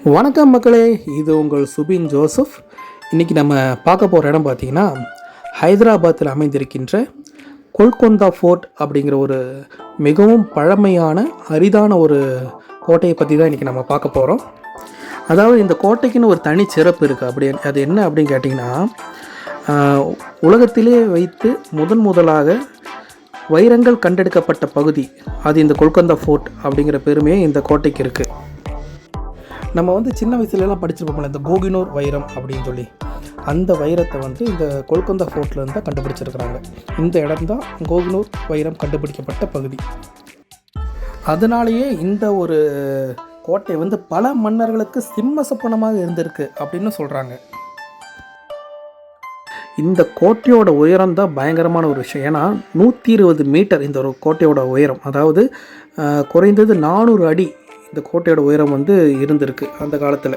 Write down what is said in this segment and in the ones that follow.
வணக்கம் மக்களே, இது உங்கள் சுபின் ஜோசப். இன்றைக்கி நம்ம பார்க்க போகிற இடம் பார்த்திங்கன்னா ஹைதராபாத்தில் அமைந்திருக்கின்ற கொல்கொந்தா ஃபோர்ட் அப்படிங்கிற ஒரு மிகவும் பழமையான அரிதான ஒரு கோட்டையை பற்றி தான் இன்றைக்கி நம்ம பார்க்க போகிறோம். அதாவது இந்த கோட்டைக்குன்னு ஒரு தனி சிறப்பு இருக்குது. அது என்ன அப்படின்னு கேட்டிங்கன்னா, உலகத்திலே வைத்து முதலாக வைரங்கள் கண்டெடுக்கப்பட்ட பகுதி அது இந்த கொல்கொந்தா ஃபோர்ட் அப்படிங்கிற பெருமையே இந்த கோட்டைக்கு இருக்குது. நம்ம சின்ன வயசுலலாம் படிச்சிருப்போம்ல, இந்த கோகினூர் வைரம் அப்படின்னு சொல்லி, அந்த வைரத்தை இந்த கொல்கொந்தா ஃபோர்ட்லேருந்து தான் கண்டுபிடிச்சிருக்கிறாங்க. இந்த இடம் தான் கோகினூர் வைரம் கண்டுபிடிக்கப்பட்ட பகுதி. அதனாலேயே இந்த ஒரு கோட்டை பல மன்னர்களுக்கு சிம்ம சொப்பனமாக இருந்திருக்கு அப்படின்னு சொல்கிறாங்க. இந்த கோட்டையோட உயரம் தான் பயங்கரமான ஒரு விஷயம். ஏன்னா 120 மீட்டர் இந்த ஒரு கோட்டையோட உயரம். அதாவது குறைந்தது 400 அடி இந்த கோட்டையோட உயரம் இருந்திருக்கு அந்த காலத்தில்.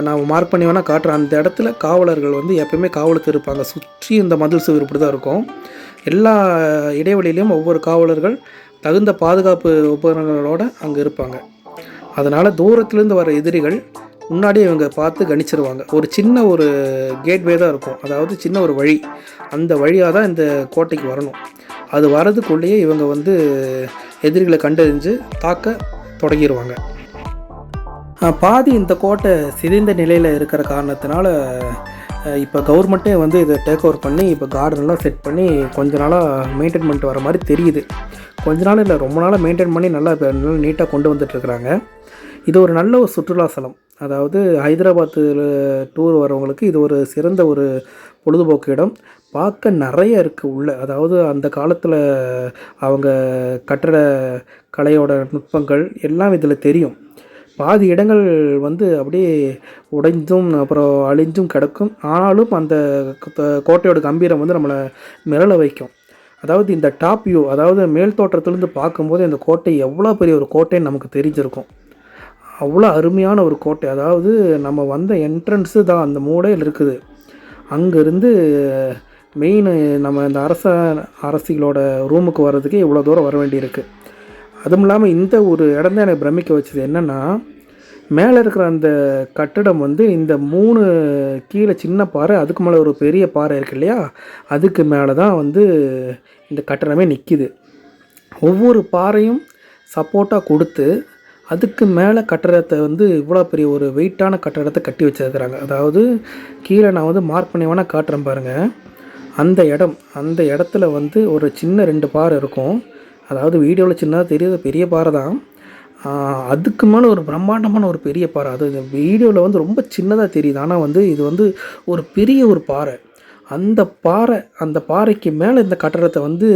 நான் மார்க் பண்ணி வேணால் காட்டுறேன். அந்த இடத்துல காவலர்கள் எப்போயுமே காவலுக்கு இருப்பாங்க. சுற்றி இந்த மதில் சுவர் இப்படி தான் இருக்கும். எல்லா இடைவெளியிலையும் ஒவ்வொரு காவலர்கள் தகுந்த பாதுகாப்பு உபகரணங்களோடு அங்கே இருப்பாங்க. அதனால் தூரத்துலேருந்து வர எதிரிகள் முன்னாடியே இவங்க பார்த்து கணிச்சிருவாங்க. ஒரு சின்ன ஒரு கேட்வே தான் இருக்கும், அதாவது சின்ன ஒரு வழி. அந்த வழியாக தான் இந்த கோட்டைக்கு வரணும். அது வரதுக்குள்ளேயே இவங்க எதிரிகளை கண்டறிஞ்சு தாக்க தொடங்கிடுவாங்க. பாதி இந்த கோட்டை சிதைந்த நிலையில் இருக்கிற காரணத்தினால இப்போ கவர்மெண்ட்டே இதை டேக் ஓவர் பண்ணி இப்போ கார்டனெல்லாம் செட் பண்ணி கொஞ்ச நாளாக மெயின்டைன் பண்ணிட்டு வர மாதிரி தெரியுது. கொஞ்ச நாள் இல்லை, ரொம்ப நாளாக மெயின்டைன் பண்ணி நல்லா நீட்டாக கொண்டு வந்துட்டுருக்குறாங்க. இது ஒரு நல்ல ஒரு சுற்றுலாஸ்தலம். அதாவது ஹைதராபாத்தில் டூர் வரவங்களுக்கு இது ஒரு சிறந்த ஒரு பொழுதுபோக்கு இடம். பார்க்க நிறைய இருக்குது உள்ள. அதாவது அந்த காலத்தில் அவங்க கட்டட கலையோட நுட்பங்கள் எல்லாம் இதில் தெரியும். பாதி இடங்கள் அப்படியே உடைந்தும் அப்புறம் அழிஞ்சும் கிடக்கும். ஆனாலும் அந்த கோட்டையோட கம்பீரம் நம்மளை மிரள வைக்கும். அதாவது இந்த டாப் வியூ, அதாவது மேல் தோற்றத்துலேருந்து பார்க்கும்போது இந்த கோட்டை எவ்வளோ பெரிய ஒரு கோட்டைன்னு நமக்கு தெரிஞ்சிருக்கும். அவ்வளோ அருமையான ஒரு கோட்டை. அதாவது நம்ம வந்த என்ட்ரன்ஸு தான் அந்த மூலையில் இருக்குது. அங்கேருந்து மெயின் நம்ம இந்த அரசிகளோட ரூமுக்கு வர்றதுக்கே இவ்வளோ தூரம் வர வேண்டியிருக்கு. அதுவும் இல்லாமல் இந்த ஒரு இடம் தான் எனக்கு பிரமிக்க வச்சது. என்னென்னா, மேலே இருக்கிற அந்த கட்டடம் இந்த 3 கீழே சின்ன பாறை, அதுக்கு மேலே ஒரு பெரிய பாறை இருக்கு இல்லையா, அதுக்கு மேலே தான் இந்த கட்டடமே நிற்கிது. ஒவ்வொரு பாறையும் சப்போர்ட்டாக கொடுத்து அதுக்கு மேலே கட்டடத்தை இவ்வளோ பெரிய ஒரு வெயிட்டான கட்டடத்தை கட்டி வச்சுருக்கிறாங்க. அதாவது கீழே நான் மார்க் பண்ணி வேணால் காட்டுறேன் பாருங்கள். அந்த இடத்துல ஒரு சின்ன 2 பாறை இருக்கும். அதாவது வீடியோவில் சின்னதாக தெரியுது, பெரிய பாறை தான். அதுக்கு மேலே ஒரு பிரம்மாண்டமான ஒரு பெரிய பாறை. அது வீடியோவில் ரொம்ப சின்னதாக தெரியுது, ஆனால் இது ஒரு பெரிய ஒரு பாறை. அந்த பாறைக்கு மேலே இந்த கட்டடத்தை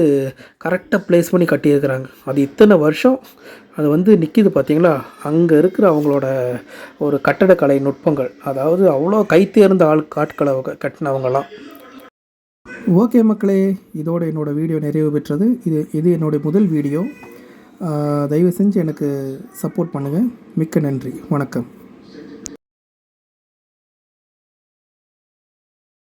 கரெக்டாக ப்ளேஸ் பண்ணி கட்டியிருக்கிறாங்க. அது இத்தனை வருஷம் அது நிற்கிது பார்த்தீங்களா. அங்கே இருக்கிற அவங்களோட ஒரு கட்டடக்கலை நுட்பங்கள், அதாவது அவ்வளோ கைத்தேர்ந்த ஆட்களை கட்டினவங்கலாம். ஓகே மக்களே, இதோட என்னோடய வீடியோ நிறைவு பெற்றது. இது என்னுடைய முதல் வீடியோ. தயவு செஞ்சு எனக்கு சப்போர்ட் பண்ணுங்கள். மிக்க நன்றி. வணக்கம்.